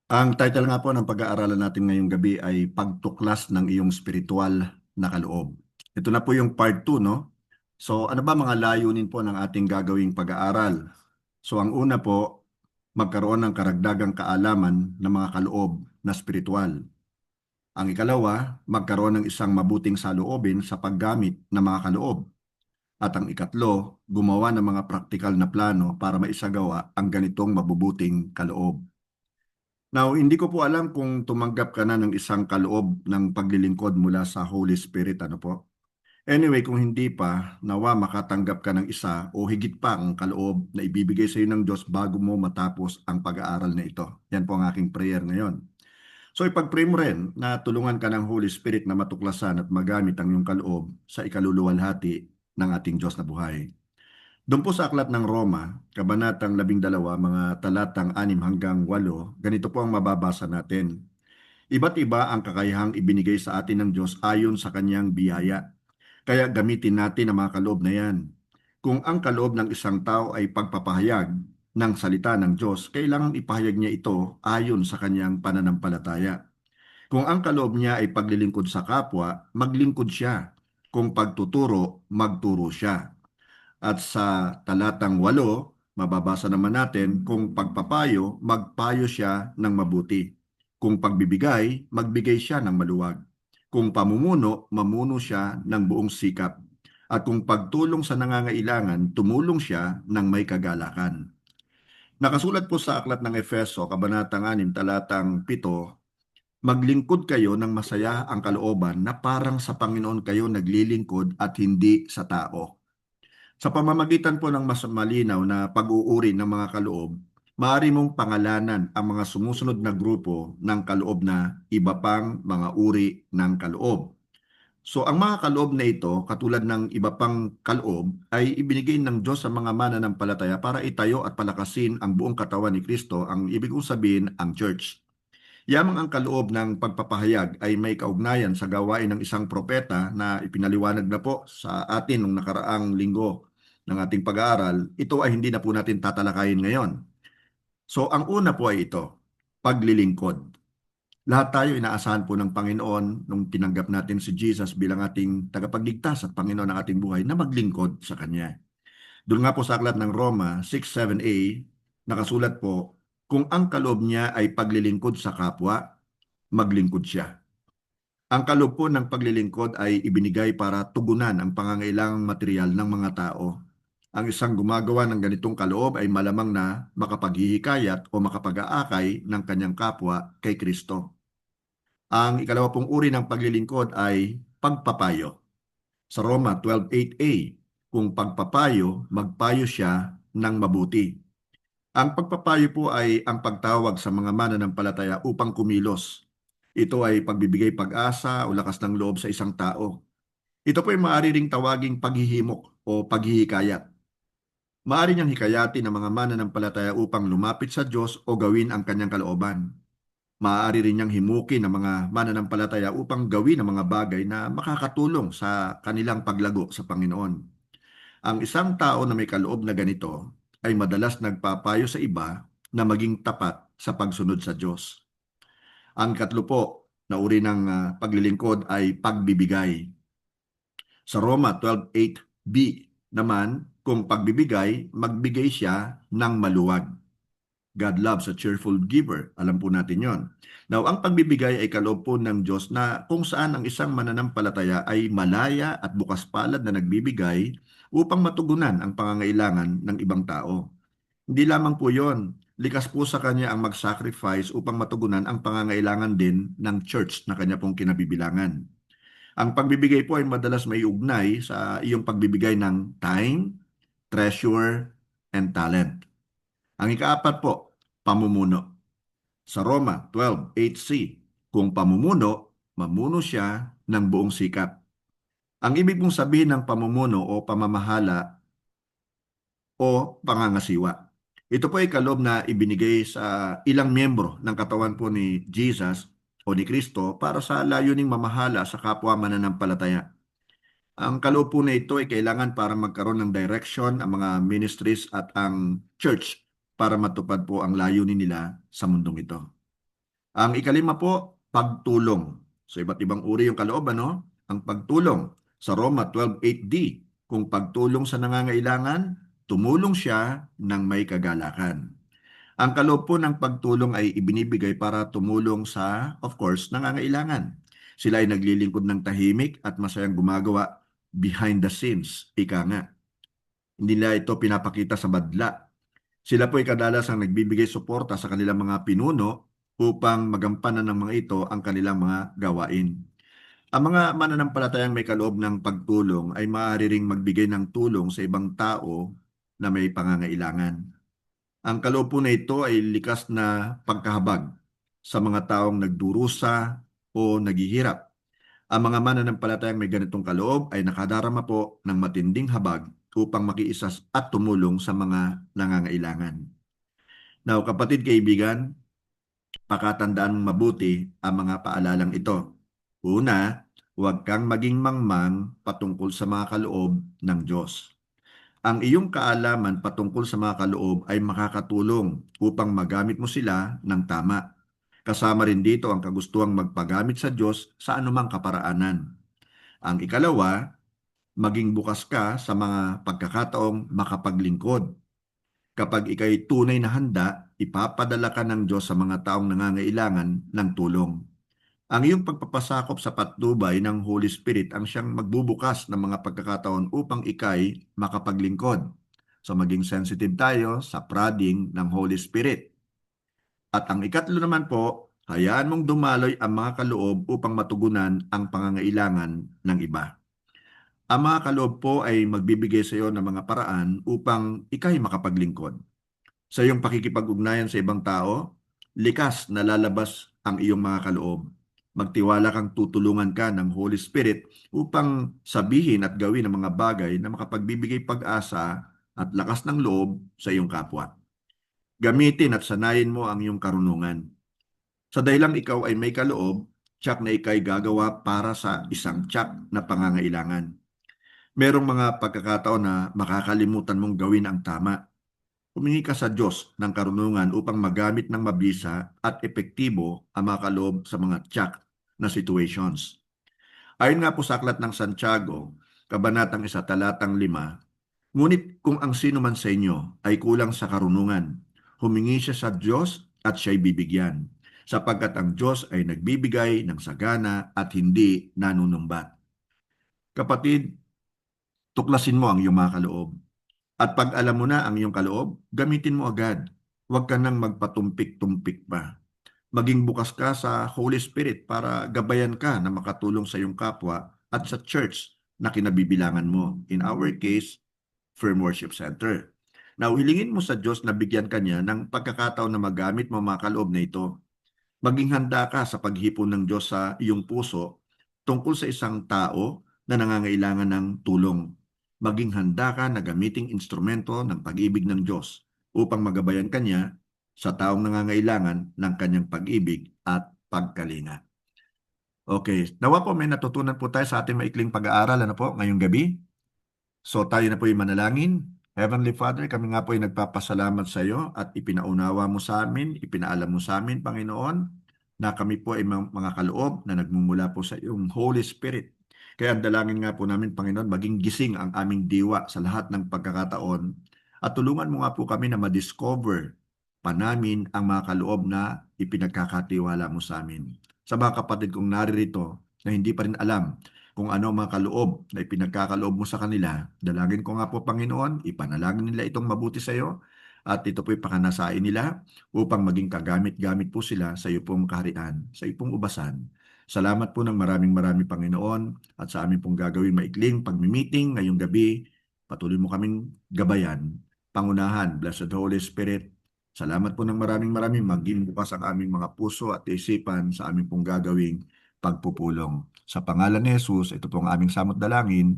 Ang title nga po ng pag-aaralan natin ngayong gabi ay Pagtuklas ng iyong spiritual na kaloob. Ito na po yung part 2, no? So, ano ba mga layunin po ng ating gagawing pag-aaral? So, ang una po, magkaroon ng karagdagang kaalaman ng mga kaloob na spiritual. Ang ikalawa, magkaroon ng isang mabuting saloobin sa paggamit ng mga kaloob. At ang ikatlo, gumawa ng mga praktikal na plano para maisagawa ang ganitong mabubuting kaloob. Now, hindi ko po alam kung tumanggap ka na ng isang kaloob ng paglilingkod mula sa Holy Spirit, ano po. Anyway, kung hindi pa, nawa makatanggap ka ng isa o higit pa ang kaloob na ibibigay sa iyo ng Diyos bago mo matapos ang pag-aaral na ito. Yan po ang aking prayer ngayon. So ipag-pray mo rin na tulungan ka ng Holy Spirit na matuklasan at magamit ang iyong kaloob sa ikaluluwalhati ng ating Diyos na buhay. Doon po sa Aklat ng Roma, Kabanatang 12, mga talatang 6 hanggang 8, ganito po ang mababasa natin. Iba't iba ang kakayahang ibinigay sa atin ng Diyos ayon sa kanyang biyaya. Kaya gamitin natin ang mga kaloob na yan. Kung ang kaloob ng isang tao ay pagpapahayag ng salita ng Diyos, kailangan ipahayag niya ito ayon sa kanyang pananampalataya. Kung ang kaloob niya ay paglilingkod sa kapwa, maglingkod siya. Kung pagtuturo, magturo siya. At sa talatang 8, mababasa naman natin kung pagpapayo, magpayo siya ng mabuti. Kung pagbibigay, magbigay siya ng maluwag. Kung pamumuno, mamuno siya ng buong sikap. At kung pagtulong sa nangangailangan, tumulong siya ng may kagalakan. Nakasulat po sa Aklat ng Efeso, Kabanatang 6, talatang 7, maglingkod kayo ng masaya ang kalooban na parang sa Panginoon kayo naglilingkod at hindi sa tao. Sa pamamagitan po ng mas malinaw na pag-uuri ng mga kaloob, maaari mong pangalanan ang mga sumusunod na grupo ng kaloob na iba pang mga uri ng kaloob. So ang mga kaloob na ito, katulad ng iba pang kaloob, ay ibinigay ng Diyos sa mga mananampalataya para itayo at palakasin ang buong katawan ni Kristo, ang ibig kong sabihin ang church. Yamang ang kaloob ng pagpapahayag ay may kaugnayan sa gawain ng isang propeta na ipinaliwanag na po sa atin nung nakaraang linggo ng ating pag-aaral. Ito ay hindi na po natin tatalakayin ngayon. So ang una po ay ito, paglilingkod. Lahat tayo inaasahan po ng Panginoon nung tinanggap natin si Jesus bilang ating tagapagligtas at Panginoon ng ating buhay na maglingkod sa Kanya. Doon nga po sa aklat ng Roma 6:7a, nakasulat po, kung ang kaloob niya ay paglilingkod sa kapwa, maglingkod siya. Ang kaloob po ng paglilingkod ay ibinigay para tugunan ang pangangailangang material ng mga tao. Ang isang gumagawa ng ganitong kaloob ay malamang na makapaghihikayat o makapag-aakay ng kanyang kapwa kay Kristo. Ang ikalawa pong uri ng paglilingkod ay pagpapayo. Sa Roma 12:8a, kung pagpapayo, magpayo siya ng mabuti. Ang pagpapayo po ay ang pagtawag sa mga mananampalataya upang kumilos. Ito ay pagbibigay pag-asa o lakas ng loob sa isang tao. Ito po ay maaari ring tawaging paghihimok o paghihikayat. Maaari niyang hikayatin ang mga mananampalataya upang lumapit sa Diyos o gawin ang kanyang kalooban. Maaari rin niyang himukin ang mga mananampalataya upang gawin ang mga bagay na makakatulong sa kanilang paglago sa Panginoon. Ang isang tao na may kaloob na ganito ay madalas nagpapayo sa iba na maging tapat sa pagsunod sa Diyos. Ang katlo po na uri ng paglilingkod ay pagbibigay. Sa Roma 12:8b naman, kung pagbibigay, magbigay siya ng maluwag. God loves a cheerful giver. Alam po natin yon. Now, ang pagbibigay ay kaloob po ng Diyos na kung saan ang isang mananampalataya ay malaya at bukas palad na nagbibigay upang matugunan ang pangangailangan ng ibang tao. Hindi lamang po yon. Likas po sa kanya ang mag-sacrifice upang matugunan ang pangangailangan din ng church na kanya pong kinabibilangan. Ang pagbibigay po ay madalas may ugnay sa iyong pagbibigay ng time, treasure, and talent. Ang ikaapat po, pamumuno. Sa Roma 12:8c, kung pamumuno, mamuno siya ng buong sikap. Ang ibig mong sabihin ng pamumuno o pamamahala o pangangasiwa. Ito po ay kaloob na ibinigay sa ilang miyembro ng katawan po ni Jesus o ni Kristo para sa layuning mamahala sa kapwa mananampalataya. Ang kaloob po na ito ay kailangan para magkaroon ng direction ang mga ministries at ang church para matupad po ang layunin nila sa mundong ito. Ang ikalima po, pagtulong. So iba't ibang uri yung kaloob, ano? Ang pagtulong. Sa Roma 12:8d, kung pagtulong sa nangangailangan, tumulong siya ng may kagalakan. Ang kaloob po ng pagtulong ay ibinibigay para tumulong sa, of course, nangangailangan. Sila ay naglilingkod ng tahimik at masayang gumagawa behind the scenes. Ika nga, hindi nila ito pinapakita sa badla. Sila po ay kadalasang nagbibigay suporta sa kanilang mga pinuno upang magampanan ng mga ito ang kanilang mga gawain. Ang mga mananampalatayang may kaloob ng pagtulong ay maaari ring magbigay ng tulong sa ibang tao na may pangangailangan. Ang kaloob po na ito ay likas na pagkahabag sa mga taong nagdurusa o naghihirap. Ang mga mananampalatayang may ganitong kaloob ay nakadarama po ng matinding habag upang makiisas at tumulong sa mga nangangailangan. Now, kapatid kaibigan, pakatandaan mong mabuti ang mga paalalang ito. Una, huwag kang maging mangmang patungkol sa mga kaloob ng Diyos. Ang iyong kaalaman patungkol sa mga kaloob ay makakatulong upang magamit mo sila ng tama. Kasama rin dito ang kagustuhang magpagamit sa Diyos sa anumang kaparaanan. Ang ikalawa, maging bukas ka sa mga pagkakataong makapaglingkod. Kapag ikay tunay na handa, ipapadala ka ng Diyos sa mga taong nangangailangan ng tulong. Ang iyong pagpapasakop sa patnubay ng Holy Spirit ang siyang magbubukas ng mga pagkakataon upang ikay makapaglingkod. So maging sensitive tayo sa prodding ng Holy Spirit. At ang ikatlo naman po, hayaan mong dumaloy ang mga kaloob upang matugunan ang pangangailangan ng iba. Ang mga kaloob po ay magbibigay sa iyo ng mga paraan upang ikay makapaglingkod. Sa iyong pakikipag-ugnayan sa ibang tao, likas na lalabas ang iyong mga kaloob. Magtiwala kang tutulungan ka ng Holy Spirit upang sabihin at gawin ang mga bagay na makapagbibigay pag-asa at lakas ng loob sa iyong kapwa. Gamitin at sanayin mo ang iyong karunungan. Sa dahilang ikaw ay may kaloob, tiyak na ikay gagawa para sa isang tiyak na pangangailangan. Merong mga pagkakataon na makakalimutan mong gawin ang tama. Humingi ka sa Diyos ng karunungan upang magamit ng mabisa at epektibo ang mga kaloob sa mga tiyak na situations. Ayon nga po sa aklat ng Santiago, Kabanatang 1, Talatang 5, ngunit kung ang sino man sa inyo ay kulang sa karunungan, humingi siya sa Diyos at siya'y bibigyan, sapagkat ang Diyos ay nagbibigay ng sagana at hindi nanunumbat. Kapatid, tuklasin mo ang iyong mga kaloob. At pag alam mo na ang iyong kaloob, gamitin mo agad. Huwag ka nang magpatumpik-tumpik pa. Maging bukas ka sa Holy Spirit para gabayan ka na makatulong sa iyong kapwa at sa church na kinabibilangan mo. In our case, Firm Worship Center. Now, hilingin mo sa Diyos na bigyan ka niya ng pagkakataon na magamit mo mga kaloob na ito. Maging handa ka sa paghipon ng Diyos sa iyong puso tungkol sa isang tao na nangangailangan ng tulong. Maging handa ka na gamiting instrumento ng pag-ibig ng Diyos upang magabayan kanya sa taong nangangailangan ng kanyang pag-ibig at pagkalinga. Okay, nawa po may natutunan po tayo sa ating maikling pag-aaral ngayong gabi. So tayo na po yung manalangin. Heavenly Father, kami nga po ay nagpapasalamat sa iyo at ipinaunawa mo sa amin, ipinaalam mo sa amin, Panginoon, na kami po ay mga kaloob na nagmumula po sa iyong Holy Spirit. Kaya ang dalangin nga po namin, Panginoon, maging gising ang aming diwa sa lahat ng pagkakataon at tulungan mo nga po kami na ma-discover pa namin ang mga kaloob na ipinagkakatiwala mo sa amin. Sa mga kapatid kong naririto na hindi pa rin alam kung ano ang mga kaloob na ipinagkakaloob mo sa kanila, dalangin ko nga po, Panginoon, ipanalangin nila itong mabuti sa iyo at ito po'y pakanasain nila upang maging kagamit-gamit po sila sa iyo pong kaharian, sa iyo pong ubasan. Salamat po ng maraming Panginoon at sa amin pong gagawin maikling pagmi-meeting ngayong gabi. Patuloy mo kaming gabayan, pangunahan, Blessed Holy Spirit. Salamat po ng maraming maging bukas ang aming mga puso at isipan sa aming pong gagawing pagpupulong. Sa pangalan ni Jesus, ito po ang aming samot dalangin.